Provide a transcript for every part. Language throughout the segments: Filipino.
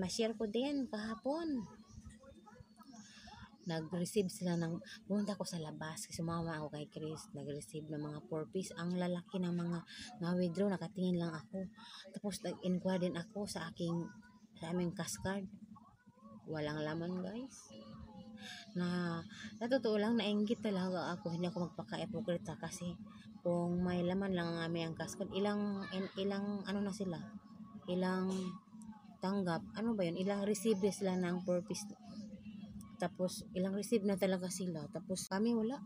ma-share ko din kahapon. Nag-receive sila ng, pumunta ko sa labas, kasi sumama ako kay Chris, nag-receive ng mga 4-piece, ang lalaki ng mga na-withdraw, nakatingin lang ako. Tapos nag-inquire din ako sa aming cash card. Walang laman guys. Na totoo lang, nainggit talaga ako, hindi ako magpaka-ipokrita kasi kung may laman lang ang aming cash card, ilang ano na sila, ilang tanggap, ano ba yun, ilang receive sila ng 4-piece. Tapos ilang receive na talaga sila, tapos kami wala.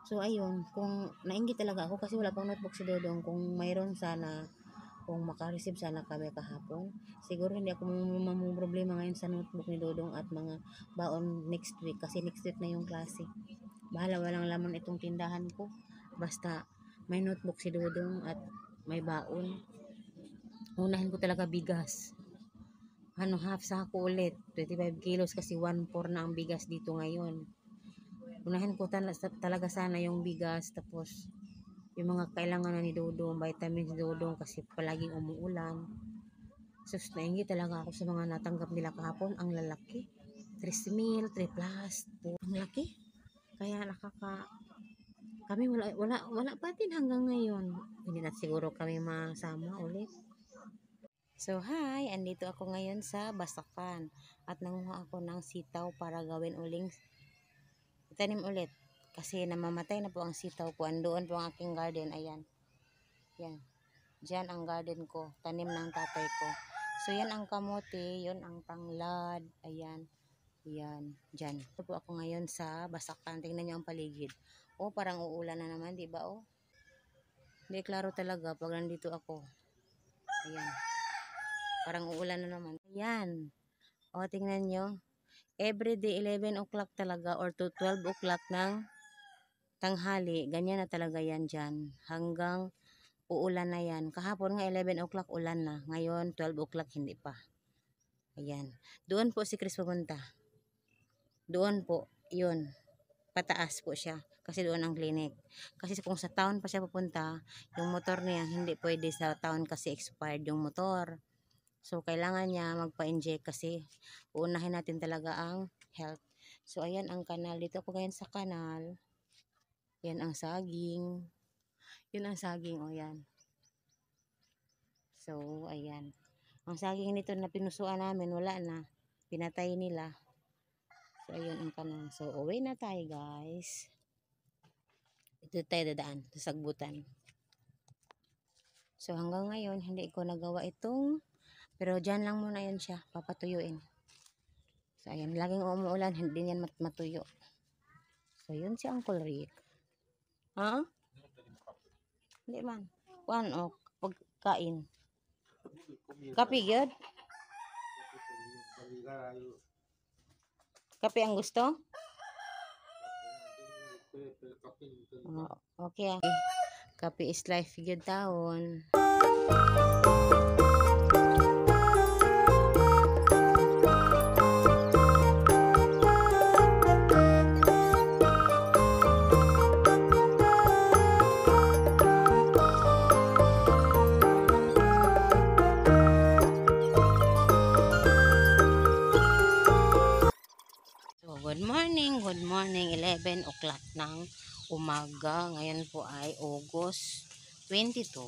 So ayun, kung nainggit talaga ako kasi wala pang notebook si Dodong. Kung mayroon sana, kung maka-receive sana kami kahapon, siguro hindi ako problema ngayon sa notebook ni Dodong at mga baon next week, kasi next week na yung klase. Bahala, walang laman itong tindahan ko, basta may notebook si Dodong at may baon. Unahin ko talaga bigas, half sako ulit, 25 kilos, kasi 1/4 na ang bigas dito ngayon. Unahin ko talaga sana yung bigas, tapos yung mga kailangan na ni Dodong, vitamins ni Dodong, kasi palaging umuulan. So nainggit talaga ako sa mga natanggap nila kahapon, ang lalaki, 3,000, 3 plus, ang laki. Kaya kami wala pa din hanggang ngayon. Hindi na siguro kami masama ulit. So hi, andito ako ngayon sa Basakan at nanguha ako ng sitaw para gawin uling tanim ulit, kasi namamatay na po ang sitaw ko. Andoon po ang aking garden, ayan. Yan. Diyan ang garden ko, tanim ng tatay ko. So yan ang kamote, yun ang tanglad, ayan. Yan, diyan. Ito po ako ngayon sa Basakan. Tingnan niyo ang paligid. Oh, parang uulan na naman, di ba? Oh. Hindi klaro talaga pag nandito ako. Ayan. Parang uulan na naman. Ayan. O, tingnan nyo. Everyday 11 o'clock talaga or to 12 o'clock ng tanghali. Ganyan na talaga yan dyan. Hanggang uulan na yan. Kahapon nga 11 o'clock ulan na. Ngayon 12 o'clock hindi pa. Ayan. Doon po si Chris pupunta. Doon po. Yun. Pataas po siya. Kasi doon ang clinic. Kasi kung sa town pa siya pupunta, yung motor niya hindi pwede sa town kasi expired yung motor. So, kailangan niya magpa-inject kasi uunahin natin talaga ang health. So, ayan ang kanal. Dito ako ngayon sa kanal. Yan ang saging. Yun ang saging. O, yan. So, ayan. Ang saging nito na pinusuan namin, wala na. Pinatay nila. So, ayun ang kanal. So, uwi na tayo, guys. Ito tayo dadaan sa sagbutan. So, hanggang ngayon, hindi ko nagawa itong, pero dyan lang muna yan siya, papatuyuin. So, ayan, laging umuulan, hindi yan matuyo. So, yun si Uncle Rick. Ha? Hindi man. O, pagkain. Kape, good? Kape ang gusto? Okay. Kape is life, good taon. Good morning, 11 o'clock ng umaga. Ngayon po ay August 22.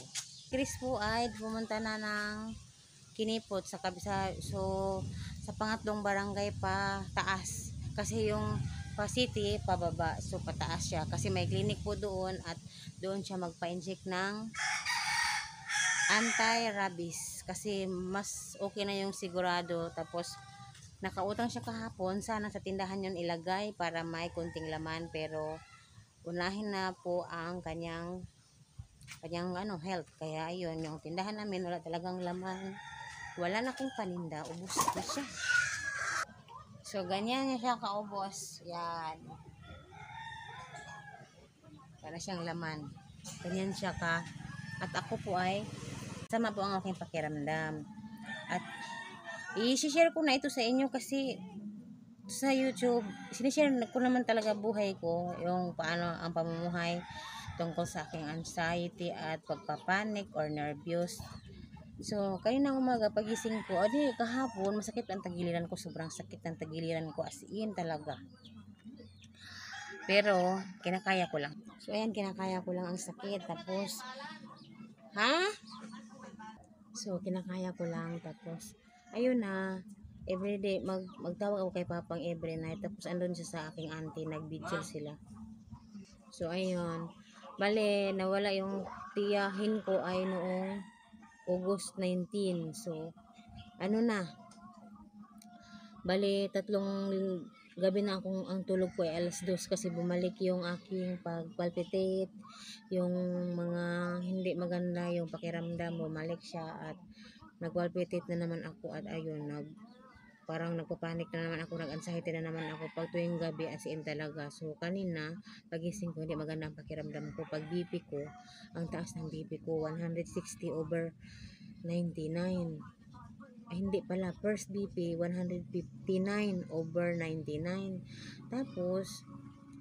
Chris po ay pumunta na ng Kinipot sa kabisa. So, sa pangatlong barangay pa taas. Kasi yung city pababa. So, pataas siya. Kasi may clinic po doon at doon siya magpa-inject ng anti-rabies. Kasi mas okay na yung sigurado. Tapos, nakautang siya kahapon, sana sa tindahan yun ilagay para may kunting laman, pero unahin na po ang kanyang health. Kaya ayun, yung tindahan namin wala talagang laman, wala na kong paninda, ubos na siya. So ganyan niya siya kaubos, yan, wala siyang laman, ganyan siya ka. At ako po ay sama po ang aking pakiramdam, at i-share ko na ito sa inyo kasi sa YouTube, sinishare ko naman talaga buhay ko, yung paano ang pamumuhay tungkol sa aking anxiety at pagpapanik or nervous. So, kaninang umaga pagising ko, adi kahapon masakit ang tagiliran ko, sobrang sakit ng tagiliran ko as in talaga. Pero kinakaya ko lang. So ayan, kinakaya ko lang ang sakit. Tapos, ha? So kinakaya ko lang. Tapos, ayun na, everyday, magtawag ako kay Papang every night. Tapos andun siya sa aking auntie, nag-video sila. So ayun, bale, nawala yung tiyahin ko ay noong August 19. So, ano na, bale, tatlong gabi na akong ang tulog ko ay alas 2 kasi bumalik yung aking pagpalpitate, yung mga hindi maganda, yung pakiramdam, bumalik siya at nagpalpitate na naman ako at ayun, parang nagpapanik na naman ako, nag-anxiety na naman ako pag tuwing gabi as in talaga. So kanina, pagising ko, hindi maganda ang pakiramdam ko. Pag BP ko, ang taas ng BP ko, 160 over 99. Ay, hindi pala, first BP 159 over 99. Tapos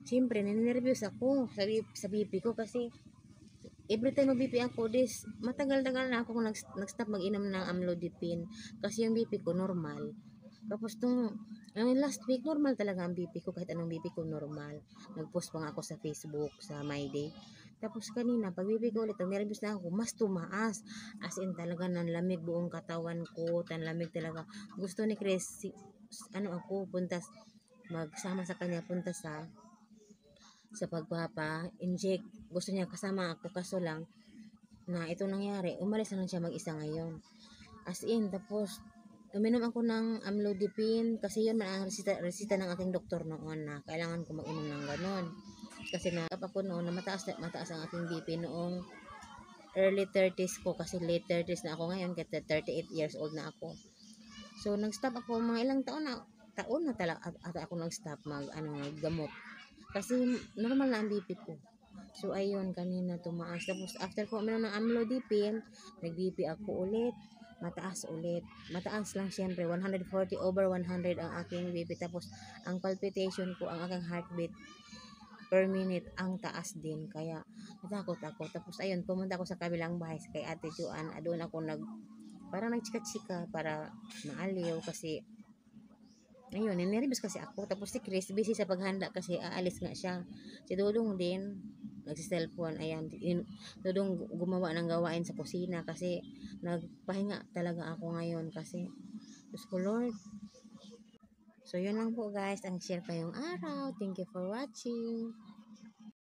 siyempre ninervyos ako sa BP ko kasi every time mag-BP ako matagal-tagal na ako nag-stop mag-inom ng amlodipine kasi yung BP ko normal. Tapos last week normal talaga ang BP ko, kahit anong BP ko normal. Nag-post pa nga ako sa Facebook sa My Day. Tapos kanina, pag BP ko ulit, nervous na ako, mas tumaas. As in talaga, nanlamig buong katawan ko, tanlamig talaga. Gusto ni Chris, ako, magsama sa kanya, punta sa pagpapa-inject. Gusto niya kasama ako, kaso lang, na ito nangyari, umalis na lang siya mag-isa ngayon. As in, tapos, uminom ako ng amlodipine kasi yun man ang resita ng aking doktor noon na kailangan ko mag-inom ng ganon. Kasi ako noon na mataas ang aking BP noong early 30s ko kasi late 30s na ako ngayon kasi 38 years old na ako. So nag-stop ako mga ilang taon na talaga at ako nag-stop maggamot. Kasi normal na ang BP ko. So ayun, kanina tumaas. Tapos after ko uminom ng amlodipine, nag-BP ako ulit. Mataas ulit. Mataas lang siyempre. 140 over 100 ang aking BP. Tapos ang palpitation ko, ang aking heartbeat per minute, ang taas din. Kaya natakot ako. Tapos ayun, pumunta ako sa kabilang bahay kay Ate Joanne. Doon ako parang nagchika-chika para maaliw kasi ayun, nervous kasi ako. Tapos si Chris, busy sa paghanda kasi aalis nga siya. Si Dudong din, nagsi-cellphone. Ayan, Dudong gumawa ng gawain sa kusina kasi nagpahinga talaga ako ngayon kasi, Diyos ko Lord. So, yun lang po guys, ang share ko yung araw. Thank you for watching.